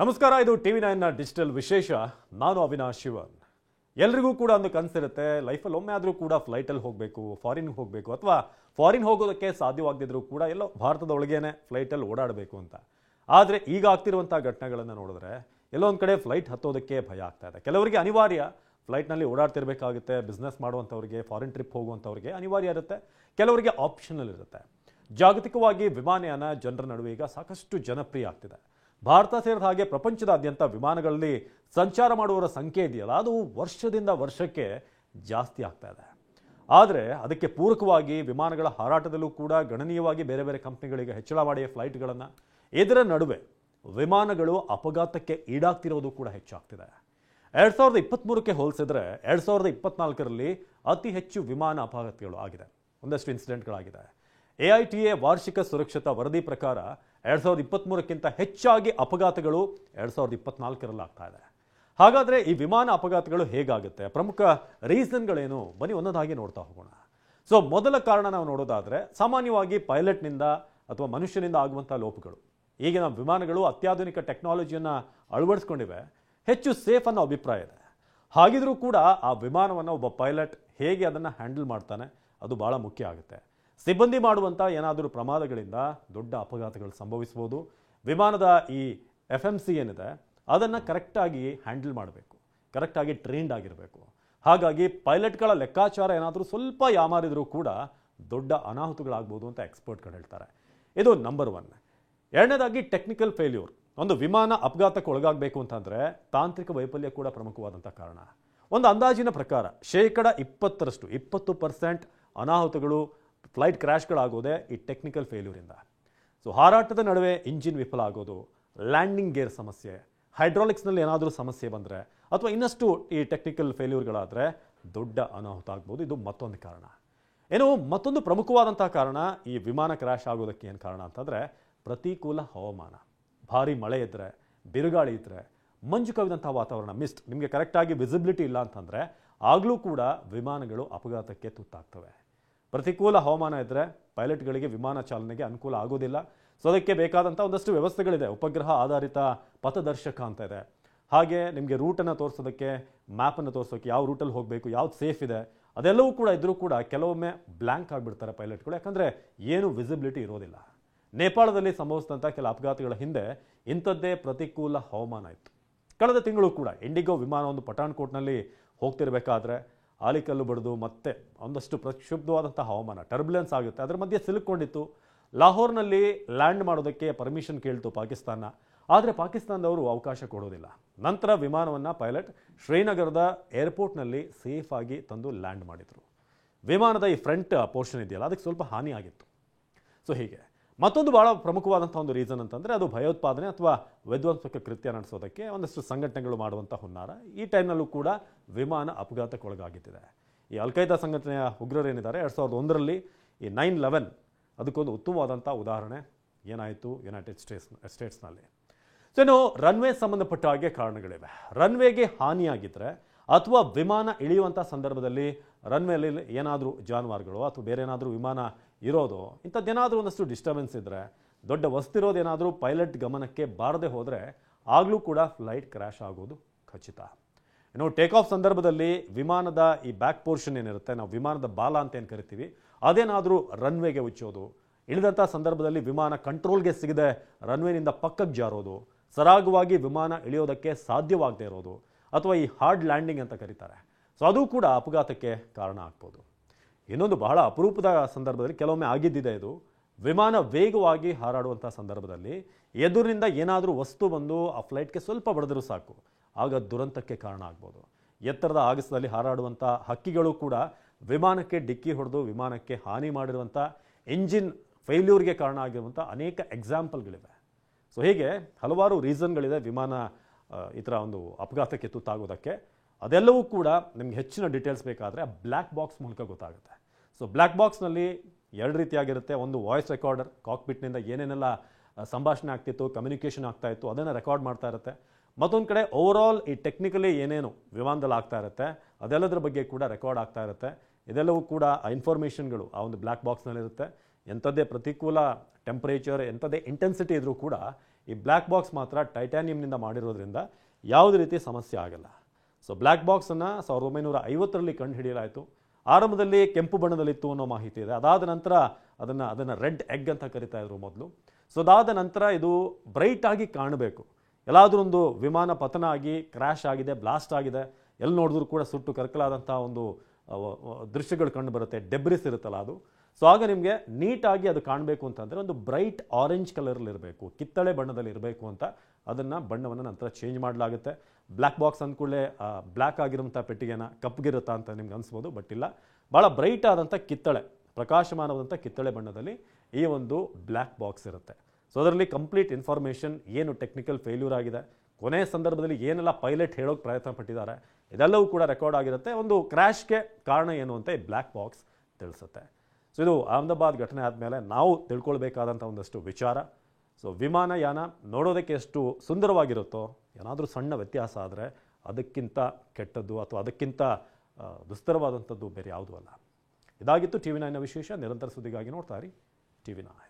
ನಮಸ್ಕಾರ, ಇದು TV9 digital ವಿಶೇಷ. ನಾನು ಅವಿನಾಶ್ ಶಿವನ್. ಎಲ್ರಿಗೂ ಕೂಡ ಒಂದು ಕನಸಿರುತ್ತೆ, ಲೈಫಲ್ಲಿ ಒಮ್ಮೆ ಆದರೂ ಕೂಡ ಫ್ಲೈಟಲ್ಲಿ ಹೋಗಬೇಕು, ಫಾರಿನ್ಗೆ ಹೋಗಬೇಕು, ಅಥವಾ ಫಾರಿನ್ ಹೋಗೋದಕ್ಕೆ ಸಾಧ್ಯವಾಗದಿದ್ರೂ ಕೂಡ ಎಲ್ಲೋ ಭಾರತದ ಒಳಗೇನೆ ಫ್ಲೈಟಲ್ಲಿ ಓಡಾಡಬೇಕು ಅಂತ. ಆದರೆ ಈಗ ಆಗ್ತಿರುವಂಥ ಘಟನೆಗಳನ್ನು ನೋಡಿದ್ರೆ ಎಲ್ಲೋ ಒಂದು ಕಡೆ ಫ್ಲೈಟ್ ಹತ್ತೋದಕ್ಕೆ ಭಯ ಆಗ್ತಾ ಇದೆ. ಕೆಲವರಿಗೆ ಅನಿವಾರ್ಯ, ಫ್ಲೈಟ್ನಲ್ಲಿ ಓಡಾಡ್ತಿರ್ಬೇಕಾಗುತ್ತೆ. ಬಿಸ್ನೆಸ್ ಮಾಡುವಂಥವ್ರಿಗೆ, ಫಾರಿನ್ ಟ್ರಿಪ್ ಹೋಗುವಂಥವ್ರಿಗೆ ಅನಿವಾರ್ಯ ಇರುತ್ತೆ. ಕೆಲವರಿಗೆ ಆಪ್ಷನಲ್ ಇರುತ್ತೆ. ಜಾಗತಿಕವಾಗಿ ವಿಮಾನಯಾನ ಜನರ ನಡುವೆ ಈಗ ಸಾಕಷ್ಟು ಜನಪ್ರಿಯ ಆಗ್ತಿದೆ. ಭಾರತ ಸೇರಿದ ಹಾಗೆ ಪ್ರಪಂಚದಾದ್ಯಂತ ವಿಮಾನಗಳಲ್ಲಿ ಸಂಚಾರ ಮಾಡುವವರ ಸಂಖ್ಯೆ ಇದೆಯಲ್ಲ, ಅದು ವರ್ಷದಿಂದ ವರ್ಷಕ್ಕೆ ಜಾಸ್ತಿ ಆಗ್ತಾ ಇದೆ. ಆದರೆ ಅದಕ್ಕೆ ಪೂರಕವಾಗಿ ವಿಮಾನಗಳ ಹಾರಾಟದಲ್ಲೂ ಕೂಡ ಗಣನೀಯವಾಗಿ ಬೇರೆ ಬೇರೆ ಕಂಪ್ನಿಗಳಿಗೆ ಹೆಚ್ಚಳ ಮಾಡಿ ಫ್ಲೈಟ್ಗಳನ್ನು, ಇದರ ನಡುವೆ ವಿಮಾನಗಳು ಅಪಘಾತಕ್ಕೆ ಈಡಾಗ್ತಿರೋದು ಕೂಡ ಹೆಚ್ಚಾಗ್ತಿದೆ. 2023ಕ್ಕೆ ಹೋಲಿಸಿದ್ರೆ 2024ರಲ್ಲಿ ಅತಿ ಹೆಚ್ಚು ವಿಮಾನ ಅಪಘಾತಗಳು ಆಗಿದೆ. ಒಂದಷ್ಟು ಇನ್ಸಿಡೆಂಟ್ಗಳಾಗಿದೆ. AITA ವಾರ್ಷಿಕ ಸುರಕ್ಷತಾ ವರದಿ ಪ್ರಕಾರ 2023ಕ್ಕಿಂತ ಹೆಚ್ಚಾಗಿ ಅಪಘಾತಗಳು 2024ರಲ್ಲಿ ಆಗ್ತಾ ಇದೆ. ಹಾಗಾದರೆ ಈ ವಿಮಾನ ಅಪಘಾತಗಳು ಹೇಗಾಗುತ್ತೆ, ಪ್ರಮುಖ ರೀಸನ್ಗಳೇನು, ಬನ್ನಿ ಒಂದೊಂದಾಗಿ ನೋಡ್ತಾ ಹೋಗೋಣ. ಸೊ ಮೊದಲ ಕಾರಣ ನಾವು ನೋಡೋದಾದರೆ ಸಾಮಾನ್ಯವಾಗಿ ಪೈಲಟ್ನಿಂದ ಅಥವಾ ಮನುಷ್ಯನಿಂದ ಆಗುವಂಥ ಲೋಪಗಳು. ಈಗಿನ ವಿಮಾನಗಳು ಅತ್ಯಾಧುನಿಕ ಟೆಕ್ನಾಲಜಿಯನ್ನು ಅಳವಡಿಸ್ಕೊಂಡಿವೆ, ಹೆಚ್ಚು ಸೇಫ್ ಅನ್ನೋ ಅಭಿಪ್ರಾಯ ಇದೆ. ಹಾಗಿದ್ರೂ ಕೂಡ ಆ ವಿಮಾನವನ್ನು ಒಬ್ಬ ಪೈಲಟ್ ಹೇಗೆ ಅದನ್ನು ಹ್ಯಾಂಡಲ್ ಮಾಡ್ತಾನೆ, ಅದು ಭಾಳ ಮುಖ್ಯ ಆಗುತ್ತೆ. ಸಿಬ್ಬಂದಿ ಮಾಡುವಂಥ ಏನಾದರೂ ಪ್ರಮಾದಗಳಿಂದ ದೊಡ್ಡ ಅಪಘಾತಗಳು ಸಂಭವಿಸ್ಬೋದು. ವಿಮಾನದ ಈ FMC ಏನಿದೆ ಅದನ್ನು ಕರೆಕ್ಟಾಗಿ ಹ್ಯಾಂಡಲ್ ಮಾಡಬೇಕು, ಕರೆಕ್ಟಾಗಿ ಟ್ರೈನ್ಡ್ ಆಗಿರಬೇಕು. ಹಾಗಾಗಿ ಪೈಲಟ್ಗಳ ಲೆಕ್ಕಾಚಾರ ಏನಾದರೂ ಸ್ವಲ್ಪ ಯಾಮಾರಿದ್ರೂ ಕೂಡ ದೊಡ್ಡ ಅನಾಹುತಗಳಾಗ್ಬೋದು ಅಂತ ಎಕ್ಸ್ಪರ್ಟ್ಗಳು ಹೇಳ್ತಾರೆ. ಇದು ನಂಬರ್ 1. ಎರಡನೇದಾಗಿ ಟೆಕ್ನಿಕಲ್ ಫೇಲ್ಯೂರ್. ಒಂದು ವಿಮಾನ ಅಪಘಾತಕ್ಕೆ ಒಳಗಾಗಬೇಕು ಅಂತಂದರೆ ತಾಂತ್ರಿಕ ವೈಫಲ್ಯ ಕೂಡ ಪ್ರಮುಖವಾದಂಥ ಕಾರಣ. ಒಂದು ಅಂದಾಜಿನ ಪ್ರಕಾರ 20% ಅನಾಹುತಗಳು, ಫ್ಲೈಟ್ ಕ್ರ್ಯಾಶ್ಗಳಾಗೋದೇ ಈ ಟೆಕ್ನಿಕಲ್ ಫೇಲ್ಯೂರಿಂದ. ಸೊ ಹಾರಾಟದ ನಡುವೆ ಇಂಜಿನ್ ವಿಫಲ ಆಗೋದು, ಲ್ಯಾಂಡಿಂಗ್ ಗೇರ್ ಸಮಸ್ಯೆ, ಹೈಡ್ರಾಲಿಕ್ಸ್ನಲ್ಲಿ ಏನಾದರೂ ಸಮಸ್ಯೆ ಬಂದರೆ, ಅಥವಾ ಇನ್ನಷ್ಟು ಈ ಟೆಕ್ನಿಕಲ್ ಫೇಲ್ಯೂರ್ಗಳಾದರೆ ದೊಡ್ಡ ಅನಾಹುತ ಆಗ್ಬೋದು. ಇದು ಮತ್ತೊಂದು ಕಾರಣ. ಮತ್ತೊಂದು ಪ್ರಮುಖವಾದಂಥ ಕಾರಣ ಈ ವಿಮಾನ ಕ್ರ್ಯಾಶ್ ಆಗೋದಕ್ಕೆ ಏನು ಕಾರಣ ಅಂತಂದರೆ ಪ್ರತಿಕೂಲ ಹವಾಮಾನ. ಭಾರಿ ಮಳೆ ಇದ್ದರೆ, ಬಿರುಗಾಳಿ ಇದ್ದರೆ, ಮಂಜು ಕವಿದಂಥ ವಾತಾವರಣ, ಮಿಸ್ಟ್, ನಿಮಗೆ ಕರೆಕ್ಟಾಗಿ ವಿಸಿಬಿಲಿಟಿ ಇಲ್ಲ ಅಂತಂದರೆ ಆಗಲೂ ಕೂಡ ವಿಮಾನಗಳು ಅಪಘಾತಕ್ಕೆ ತುತ್ತಾಗ್ತವೆ. ಪ್ರತಿಕೂಲ ಹವಾಮಾನ ಇದ್ದರೆ ಪೈಲಟ್ಗಳಿಗೆ ವಿಮಾನ ಚಾಲನೆಗೆ ಅನುಕೂಲ ಆಗೋದಿಲ್ಲ. ಸೊ ಅದಕ್ಕೆ ಬೇಕಾದಂಥ ಒಂದಷ್ಟು ವ್ಯವಸ್ಥೆಗಳಿದೆ. ಉಪಗ್ರಹ ಆಧಾರಿತ ಪಥದರ್ಶಕ ಅಂತ ಇದೆ. ಹಾಗೆ ನಿಮಗೆ ರೂಟನ್ನು ತೋರಿಸೋದಕ್ಕೆ, ಮ್ಯಾಪನ್ನು ತೋರಿಸೋಕ್ಕೆ, ಯಾವ ರೂಟಲ್ಲಿ ಹೋಗಬೇಕು, ಯಾವ್ದು ಸೇಫ್ ಇದೆ, ಅದೆಲ್ಲವೂ ಕೂಡ ಇದ್ದರೂ ಕೂಡ ಕೆಲವೊಮ್ಮೆ ಬ್ಲ್ಯಾಂಕ್ ಆಗಿಬಿಡ್ತಾರೆ ಪೈಲಟ್ಗಳು, ಯಾಕಂದರೆ ಏನು ವಿಸಿಬಿಲಿಟಿ ಇರೋದಿಲ್ಲ. ನೇಪಾಳದಲ್ಲಿ ಸಂಭವಿಸಿದಂಥ ಕೆಲ ಅಪಘಾತಗಳ ಹಿಂದೆ ಇಂಥದ್ದೇ ಪ್ರತಿಕೂಲ ಹವಾಮಾನ ಇತ್ತು. ಕಳೆದ ತಿಂಗಳು ಕೂಡ ಇಂಡಿಗೋ ವಿಮಾನ ಒಂದು ಪಠಾಣ್ಕೋಟ್ನಲ್ಲಿ ಹೋಗ್ತಿರ್ಬೇಕಾದ್ರೆ ಆಲಿಕಲ್ಲು ಬಡಿದು ಮತ್ತೆ ಒಂದಷ್ಟು ಪ್ರಕ್ಷುಬ್ಧವಾದಂಥ ಹವಾಮಾನ, ಟರ್ಬುಲೆನ್ಸ್ ಆಗುತ್ತೆ, ಅದರ ಮಧ್ಯೆ ಸಿಲುಕೊಂಡಿತ್ತು. ಲಾಹೋರ್ನಲ್ಲಿ ಲ್ಯಾಂಡ್ ಮಾಡೋದಕ್ಕೆ ಪರ್ಮಿಷನ್ ಕೇಳ್ತು ಪಾಕಿಸ್ತಾನ. ಆದರೆ ಪಾಕಿಸ್ತಾನದವರು ಅವಕಾಶ ಕೊಡೋದಿಲ್ಲ. ನಂತರ ವಿಮಾನವನ್ನು ಪೈಲಟ್ ಶ್ರೀನಗರದ ಏರ್ಪೋರ್ಟ್ನಲ್ಲಿ ಸೇಫಾಗಿ ತಂದು ಲ್ಯಾಂಡ್ ಮಾಡಿದರು. ವಿಮಾನದ ಈ ಫ್ರಂಟ್ ಪೋರ್ಷನ್ ಇದೆಯಲ್ಲ, ಅದಕ್ಕೆ ಸ್ವಲ್ಪ ಹಾನಿ ಆಗಿತ್ತು. ಸೊ ಹೀಗೆ ಮತ್ತೊಂದು ಭಾಳ ಪ್ರಮುಖವಾದಂಥ ಒಂದು ರೀಸನ್ ಅಂತಂದರೆ ಅದು ಭಯೋತ್ಪಾದನೆ ಅಥವಾ ವಿಧ್ವಂಸಕ ಕೃತ್ಯ ನಡೆಸೋದಕ್ಕೆ ಒಂದಷ್ಟು ಸಂಘಟನೆಗಳು ಮಾಡುವಂಥ ಹುನ್ನಾರ. ಈ ಟೈಮ್ನಲ್ಲೂ ಕೂಡ ವಿಮಾನ ಅಪಘಾತಕ್ಕೊಳಗಾಗಿದ್ದಿದೆ. ಈ ಅಲ್-ಖೈದಾ ಸಂಘಟನೆಯ ಉಗ್ರರೇನಿದ್ದಾರೆ 2001ರಲ್ಲಿ ಈ 9/11 ಅದಕ್ಕೊಂದು ಉತ್ತಮವಾದಂಥ ಉದಾಹರಣೆ. ಏನಾಯಿತು ಯುನೈಟೆಡ್ ಸ್ಟೇಟ್ಸ್ನಲ್ಲಿ. ಸೊ ರನ್ವೇ ಸಂಬಂಧಪಟ್ಟ ಹಾಗೆ ಕಾರಣಗಳಿವೆ. ರನ್ವೇಗೆ ಹಾನಿಯಾಗಿದ್ದರೆ ಅಥವಾ ವಿಮಾನ ಇಳಿಯುವಂಥ ಸಂದರ್ಭದಲ್ಲಿ ರನ್ವೇಲಿ ಏನಾದರೂ ಜಾನುವಾರುಗಳು ಅಥವಾ ಬೇರೆ ಏನಾದರೂ ವಿಮಾನ ಇರೋದು, ಇಂಥದ್ದೇನಾದರೂ ಒಂದಷ್ಟು ಡಿಸ್ಟರ್ಬೆನ್ಸ್ ಇದ್ದರೆ, ದೊಡ್ಡ ವಸ್ತಿರೋದೇನಾದರೂ ಪೈಲಟ್ ಗಮನಕ್ಕೆ ಬಾರದೆ ಹೋದರೆ ಆಗಲೂ ಕೂಡ ಫ್ಲೈಟ್ ಕ್ರ್ಯಾಶ್ ಆಗೋದು ಖಚಿತ. ಟೇಕ್ ಆಫ್ ಸಂದರ್ಭದಲ್ಲಿ ವಿಮಾನದ ಈ ಬ್ಯಾಕ್ ಪೋರ್ಷನ್ ಏನಿರುತ್ತೆ, ನಾವು ವಿಮಾನದ ಬಾಲ ಅಂತ ಏನು ಕರಿತೀವಿ, ಅದೇನಾದರೂ ರನ್ವೇಗೆ ಉಚ್ಚೋದು, ಇಳಿದಂಥ ಸಂದರ್ಭದಲ್ಲಿ ವಿಮಾನ ಕಂಟ್ರೋಲ್ಗೆ ಸಿಗದೆ ರನ್ವೇನಿಂದ ಪಕ್ಕಕ್ಕೆ ಜಾರೋದು, ಸರಾಗವಾಗಿ ವಿಮಾನ ಇಳಿಯೋದಕ್ಕೆ ಸಾಧ್ಯವಾಗದೇ ಇರೋದು, ಅಥವಾ ಈ ಹಾರ್ಡ್ ಲ್ಯಾಂಡಿಂಗ್ ಅಂತ ಕರೀತಾರೆ. ಸೊ ಅದು ಕೂಡ ಅಪಘಾತಕ್ಕೆ ಕಾರಣ ಆಗ್ಬೋದು. ಇನ್ನೊಂದು ಬಹಳ ಅಪರೂಪದ ಸಂದರ್ಭದಲ್ಲಿ ಕೆಲವೊಮ್ಮೆ ಆಗಿದ್ದಿದೆ ಇದು. ವಿಮಾನ ವೇಗವಾಗಿ ಹಾರಾಡುವಂಥ ಸಂದರ್ಭದಲ್ಲಿ ಎದುರಿನಿಂದ ಏನಾದರೂ ವಸ್ತು ಬಂದು ಆ ಫ್ಲೈಟ್ಗೆ ಸ್ವಲ್ಪ ಬಡಿದರೂ ಸಾಕು, ಆಗ ದುರಂತಕ್ಕೆ ಕಾರಣ ಆಗ್ಬೋದು. ಎತ್ತರದ ಆಗಸದಲ್ಲಿ ಹಾರಾಡುವಂಥ ಹಕ್ಕಿಗಳು ಕೂಡ ವಿಮಾನಕ್ಕೆ ಡಿಕ್ಕಿ ಹೊಡೆದು ವಿಮಾನಕ್ಕೆ ಹಾನಿ ಮಾಡಿರುವಂಥ, ಇಂಜಿನ್ ಫೇಲ್ಯೂರ್ಗೆ ಕಾರಣ ಆಗಿರುವಂಥ ಅನೇಕ ಎಕ್ಸಾಂಪಲ್ಗಳಿವೆ. ಸೊ ಹೀಗೆ ಹಲವಾರು ರೀಸನ್ಗಳಿದೆ ವಿಮಾನ ಈ ಥರ ಒಂದು ಅಪಘಾತಕ್ಕೆ ತುತ್ತಾಗೋದಕ್ಕೆ. ಅದೆಲ್ಲವೂ ಕೂಡ ನಿಮ್ಗೆ ಹೆಚ್ಚಿನ ಡೀಟೇಲ್ಸ್ ಬೇಕಾದರೆ ಬ್ಲ್ಯಾಕ್ ಬಾಕ್ಸ್ ಮೂಲಕ ಗೊತ್ತಾಗುತ್ತೆ. ಸೊ ಬ್ಲ್ಯಾಕ್ ಬಾಕ್ಸ್ನಲ್ಲಿ ಎರಡು ರೀತಿಯಾಗಿರುತ್ತೆ. ಒಂದು ವಾಯ್ಸ್ ರೆಕಾರ್ಡರ್, ಕಾಕ್ಪಿಟ್ನಿಂದ ಏನೇನೆಲ್ಲ ಸಂಭಾಷಣೆ ಆಗ್ತಿತ್ತು, ಕಮ್ಯುನಿಕೇಷನ್ ಆಗ್ತಾ ಇತ್ತು, ಅದನ್ನು ರೆಕಾರ್ಡ್ ಮಾಡ್ತಾ ಇರುತ್ತೆ. ಮತ್ತೊಂದು ಕಡೆ ಓವರಾಲ್ ಈ ಟೆಕ್ನಿಕಲಿ ಏನೇನು ವಿಮಾನದಲ್ಲಿ ಆಗ್ತಾ ಇರುತ್ತೆ ಅದೆಲ್ಲದರ ಬಗ್ಗೆ ಕೂಡ ರೆಕಾರ್ಡ್ ಆಗ್ತಾ ಇರುತ್ತೆ. ಇದೆಲ್ಲವೂ ಕೂಡ ಇನ್ಫಾರ್ಮೇಷನ್ಗಳು ಆ ಒಂದು ಬ್ಲ್ಯಾಕ್ ಬಾಕ್ಸ್ನಲ್ಲಿರುತ್ತೆ. ಎಂಥದ್ದೇ ಪ್ರತಿಕೂಲ ಟೆಂಪರೇಚರ್, ಎಂಥದ್ದೇ ಇಂಟೆನ್ಸಿಟಿ ಇದ್ರೂ ಕೂಡ ಈ ಬ್ಲ್ಯಾಕ್ ಬಾಕ್ಸ್ ಮಾತ್ರ ಟೈಟಾನಿಯಂನಿಂದ ಮಾಡಿರೋದ್ರಿಂದ ಯಾವುದೇ ರೀತಿ ಸಮಸ್ಯೆ ಆಗಲ್ಲ. ಸೊ ಬ್ಲ್ಯಾಕ್ ಬಾಕ್ಸನ್ನು 1950ರಲ್ಲಿ ಕಂಡು ಹಿಡಿಯಲಾಯಿತು. ಆರಂಭದಲ್ಲಿ ಕೆಂಪು ಬಣ್ಣದಲ್ಲಿತ್ತು ಅನ್ನೋ ಮಾಹಿತಿ ಇದೆ. ಅದಾದ ನಂತರ ಅದನ್ನು ರೆಡ್ ಎಗ್ ಅಂತ ಕರಿತಾ ಇದ್ರು ಮೊದಲು. ಸೊ ಅದಾದ ನಂತರ ಇದು ಬ್ರೈಟ್ ಆಗಿ ಕಾಣಬೇಕು. ಎಲ್ಲಾದರೂ ಒಂದು ವಿಮಾನ ಪತನ ಆಗಿ ಕ್ರ್ಯಾಶ್ ಆಗಿದೆ, ಬ್ಲಾಸ್ಟ್ ಆಗಿದೆ, ಎಲ್ಲಿ ನೋಡಿದ್ರು ಕೂಡ ಸುಟ್ಟು ಕರಕಲಾದಂಥ ಒಂದು ದೃಶ್ಯಗಳು ಕಂಡು ಬರುತ್ತೆ, ಡೆಬ್ರಿಸ್ ಇರುತ್ತಲ್ಲ ಅದು. ಸೊ ಆಗ ನಿಮಗೆ ನೀಟಾಗಿ ಅದು ಕಾಣಬೇಕು ಅಂತಂದರೆ ಒಂದು ಬ್ರೈಟ್ ಆರೆಂಜ್ ಕಲರಲ್ಲಿ ಇರಬೇಕು, ಕಿತ್ತಳೆ ಬಣ್ಣದಲ್ಲಿ ಇರಬೇಕು ಅಂತ ಅದನ್ನು ಬಣ್ಣವನ್ನು ನಂತರ ಚೇಂಜ್ ಮಾಡಲಾಗುತ್ತೆ. ಬ್ಲ್ಯಾಕ್ ಬಾಕ್ಸ್ ಅಂದ್ಕೂಡಲೇ ಬ್ಲ್ಯಾಕ್ ಆಗಿರೋಂಥ ಪೆಟ್ಟಿಗೆನ ಕಪ್ಪಗಿರುತ್ತಾ ಅಂತ ನಿಮ್ಗೆ ಅನಿಸ್ಬೋದು, ಬಟ್ ಇಲ್ಲ, ಭಾಳ ಬ್ರೈಟ್ ಆದಂಥ ಕಿತ್ತಳೆ, ಪ್ರಕಾಶಮಾನವಾದಂಥ ಕಿತ್ತಳೆ ಬಣ್ಣದಲ್ಲಿ ಈ ಒಂದು ಬ್ಲ್ಯಾಕ್ ಬಾಕ್ಸ್ ಇರುತ್ತೆ. ಸೊ ಅದರಲ್ಲಿ ಕಂಪ್ಲೀಟ್ ಇನ್ಫಾರ್ಮೇಷನ್, ಏನು ಟೆಕ್ನಿಕಲ್ ಫೇಲ್ಯೂರ್ ಆಗಿದೆ, ಕೊನೆಯ ಸಂದರ್ಭದಲ್ಲಿ ಏನೆಲ್ಲ ಪೈಲಟ್ ಹೇಳೋಕೆ ಪ್ರಯತ್ನ ಪಟ್ಟಿದ್ದಾರೆ, ಇದೆಲ್ಲವೂ ಕೂಡ ರೆಕಾರ್ಡ್ ಆಗಿರುತ್ತೆ. ಒಂದು ಕ್ರ್ಯಾಶ್ಗೆ ಕಾರಣ ಏನು ಅಂತ ಈ ಬ್ಲ್ಯಾಕ್ ಬಾಕ್ಸ್ ತಿಳಿಸುತ್ತೆ. ಸೊ ಇದು ಅಹಮದಾಬಾದ್ ಘಟನೆ ಆದಮೇಲೆ ನಾವು ತಿಳ್ಕೊಳ್ಬೇಕಾದಂಥ ಒಂದಷ್ಟು ವಿಚಾರ. ಸೊ ವಿಮಾನಯಾನ ನೋಡೋದಕ್ಕೆ ಎಷ್ಟು ಸುಂದರವಾಗಿರುತ್ತೋ, ಏನಾದರೂ ಸಣ್ಣ ವ್ಯತ್ಯಾಸ ಆದರೆ ಅದಕ್ಕಿಂತ ಕೆಟ್ಟದ್ದು ಅಥವಾ ಅದಕ್ಕಿಂತ ದುಸ್ತರವಾದಂಥದ್ದು ಬೇರೆ ಯಾವುದೂ ಅಲ್ಲ. ಇದಾಗಿತ್ತು TV9ನ ವಿಶೇಷ. ನಿರಂತರ ಸುದ್ದಿಗಾಗಿ ನೋಡ್ತಾ ಇರಿ TV9.